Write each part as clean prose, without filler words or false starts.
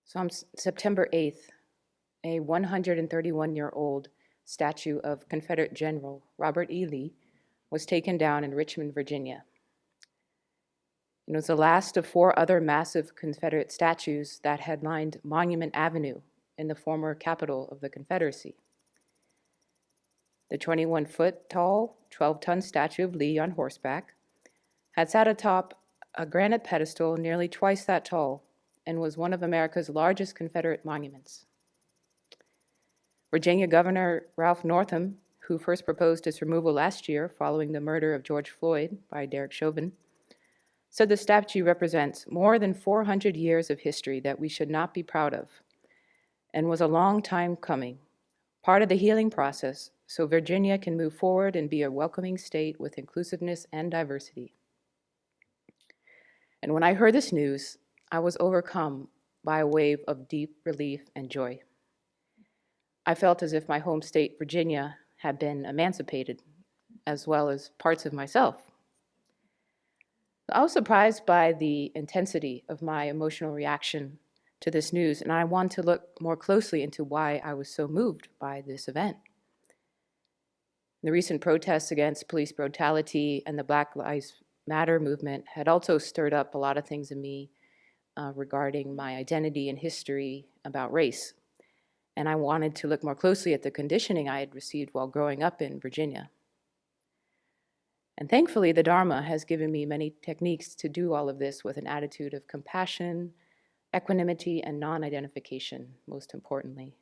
So on September 8th, a 131-year-old statue of Confederate General Robert E. Lee was taken down in Richmond, Virginia. It was the last of four other massive Confederate statues that had lined Monument Avenue in the former capital of the Confederacy. The 21-foot tall, 12-ton statue of Lee on horseback had sat atop a granite pedestal nearly twice that tall and was one of America's largest Confederate monuments. Virginia Governor Ralph Northam, who first proposed its removal last year following the murder of George Floyd by Derek Chauvin, said the statue represents more than 400 years of history that we should not be proud of, and was a long time coming, part of the healing process so Virginia can move forward and be a welcoming state with inclusiveness and diversity. And when I heard this news, I was overcome by a wave of deep relief and joy. I felt as if my home state, Virginia, had been emancipated, as well as parts of myself. I was surprised by the intensity of my emotional reaction to this news, and I want to look more closely into why I was so moved by this event. The recent protests against police brutality and the Black Lives Matter movement had also stirred up a lot of things in me regarding my identity and history about race. And I wanted to look more closely at the conditioning I had received while growing up in Virginia. And thankfully, the Dharma has given me many techniques to do all of this with an attitude of compassion, equanimity, and non-identification, most importantly.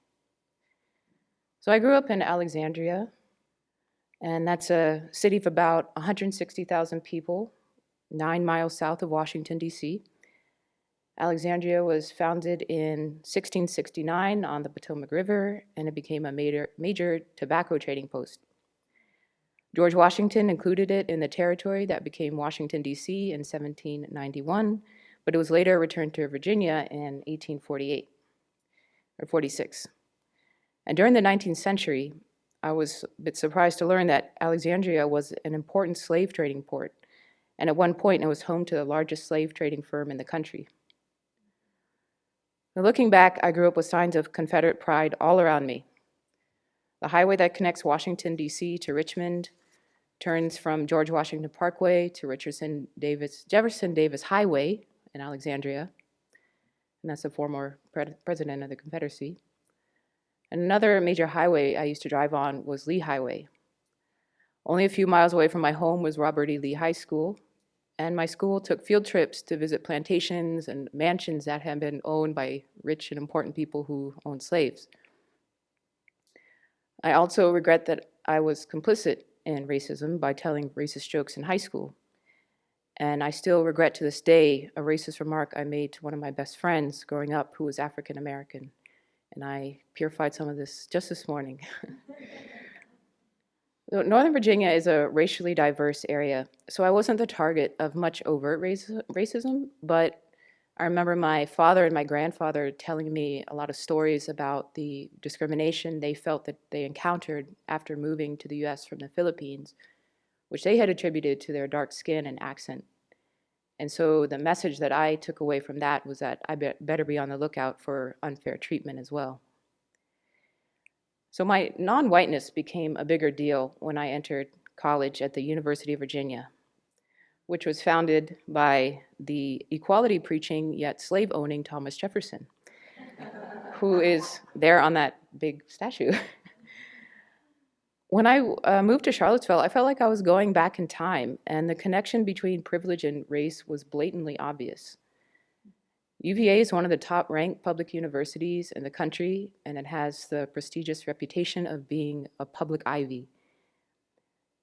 So I grew up in Alexandria, and that's a city of about 160,000 people, 9 miles south of Washington, D.C. Alexandria was founded in 1669 on the Potomac River, and it became a major tobacco trading post. George Washington included it in the territory that became Washington, D.C. in 1791, but it was later returned to Virginia in 1848, or 46. And during the 19th century, I was a bit surprised to learn that Alexandria was an important slave trading port, and at one point it was home to the largest slave trading firm in the country. Now, looking back, I grew up with signs of Confederate pride all around me. The highway that connects Washington, D.C. to Richmond turns from George Washington Parkway to Jefferson Davis Highway in Alexandria, and that's the former president of the Confederacy. And another major highway I used to drive on was Lee Highway. Only a few miles away from my home was Robert E. Lee High School, and my school took field trips to visit plantations and mansions that had been owned by rich and important people who owned slaves. I also regret that I was complicit in racism by telling racist jokes in high school. And I still regret to this day a racist remark I made to one of my best friends growing up who was African American. And I purified some of this just this morning. Northern Virginia is a racially diverse area, so I wasn't the target of much overt racism, but I remember my father and my grandfather telling me a lot of stories about the discrimination they felt that they encountered after moving to the US from the Philippines, which they had attributed to their dark skin and accent. And so the message that I took away from that was that I better be on the lookout for unfair treatment as well. So my non-whiteness became a bigger deal when I entered college at the University of Virginia, which was founded by the equality-preaching yet slave-owning Thomas Jefferson, who is there on that big statue. When I moved to Charlottesville, I felt like I was going back in time, and the connection between privilege and race was blatantly obvious. UVA is one of the top-ranked public universities in the country, and it has the prestigious reputation of being a public Ivy.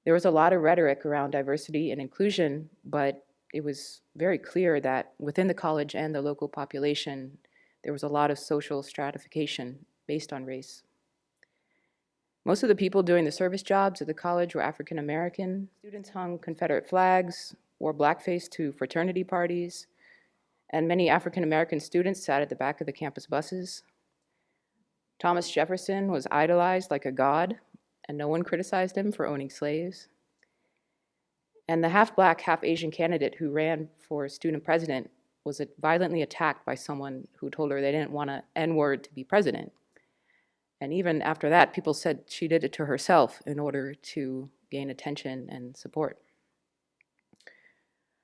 There was a lot of rhetoric around diversity and inclusion, but it was very clear that within the college and the local population, there was a lot of social stratification based on race. Most of the people doing the service jobs at the college were African American. Students hung Confederate flags, wore blackface to fraternity parties, and many African American students sat at the back of the campus buses. Thomas Jefferson was idolized like a god, and no one criticized him for owning slaves. And the half-Black, half-Asian candidate who ran for student president was violently attacked by someone who told her they didn't want an N-word to be president. And even after that, people said she did it to herself in order to gain attention and support.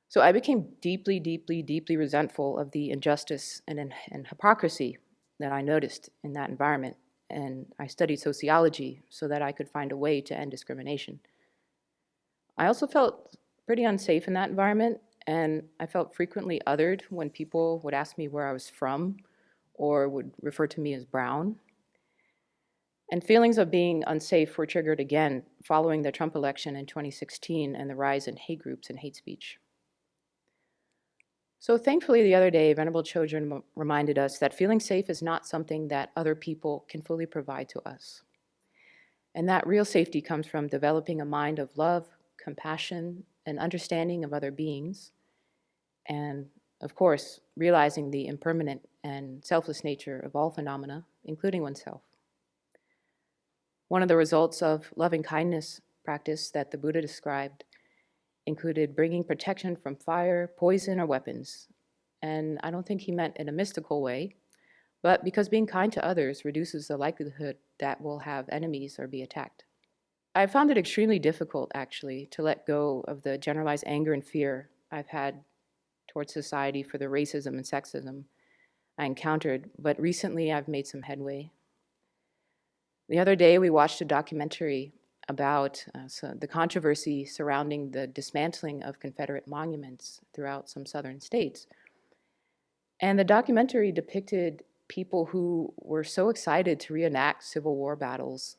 So I became deeply, deeply, deeply resentful of the injustice and hypocrisy that I noticed in that environment. And I studied sociology so that I could find a way to end discrimination. I also felt pretty unsafe in that environment, and I felt frequently othered when people would ask me where I was from or would refer to me as brown. And feelings of being unsafe were triggered again following the Trump election in 2016 and the rise in hate groups and hate speech. So thankfully, the other day, Venerable Chodron reminded us that feeling safe is not something that other people can fully provide to us. And that real safety comes from developing a mind of love, compassion, and understanding of other beings, and of course, realizing the impermanent and selfless nature of all phenomena, including oneself. One of the results of loving kindness practice that the Buddha described included bringing protection from fire, poison, or weapons. And I don't think he meant in a mystical way, but because being kind to others reduces the likelihood that we'll have enemies or be attacked. I found it extremely difficult, actually, to let go of the generalized anger and fear I've had towards society for the racism and sexism I encountered, but recently I've made some headway. The other day, we watched a documentary about the controversy surrounding the dismantling of Confederate monuments throughout some southern states. And the documentary depicted people who were so excited to reenact Civil War battles.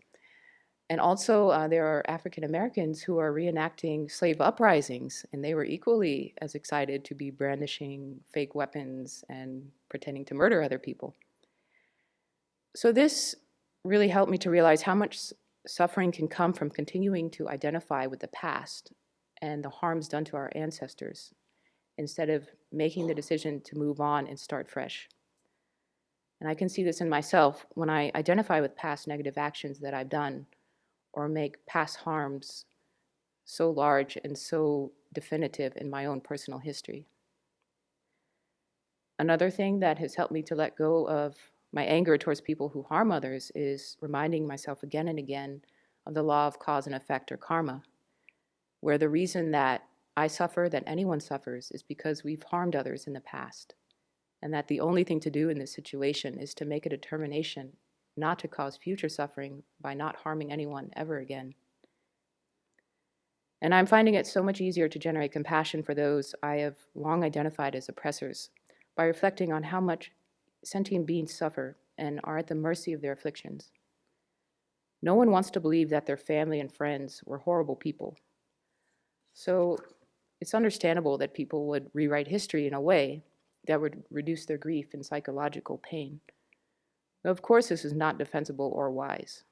And also, there are African Americans who are reenacting slave uprisings, and they were equally as excited to be brandishing fake weapons and pretending to murder other people. So this really helped me to realize how much suffering can come from continuing to identify with the past and the harms done to our ancestors, instead of making the decision to move on and start fresh. And I can see this in myself when I identify with past negative actions that I've done or make past harms so large and so definitive in my own personal history. Another thing that has helped me to let go of my anger towards people who harm others is reminding myself again and again of the law of cause and effect, or karma, where the reason that I suffer, that anyone suffers, is because we've harmed others in the past, and that the only thing to do in this situation is to make a determination not to cause future suffering by not harming anyone ever again. And I'm finding it so much easier to generate compassion for those I have long identified as oppressors by reflecting on how much sentient beings suffer and are at the mercy of their afflictions. No one wants to believe that their family and friends were horrible people. So it's understandable that people would rewrite history in a way that would reduce their grief and psychological pain. But of course, this is not defensible or wise.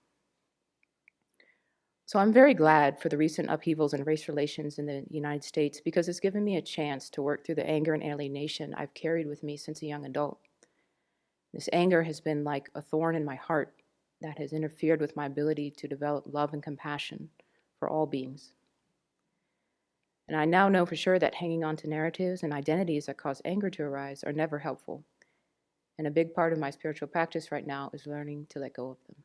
So I'm very glad for the recent upheavals in race relations in the United States, because it's given me a chance to work through the anger and alienation I've carried with me since a young adult. This anger has been like a thorn in my heart that has interfered with my ability to develop love and compassion for all beings. And I now know for sure that hanging on to narratives and identities that cause anger to arise are never helpful. And a big part of my spiritual practice right now is learning to let go of them.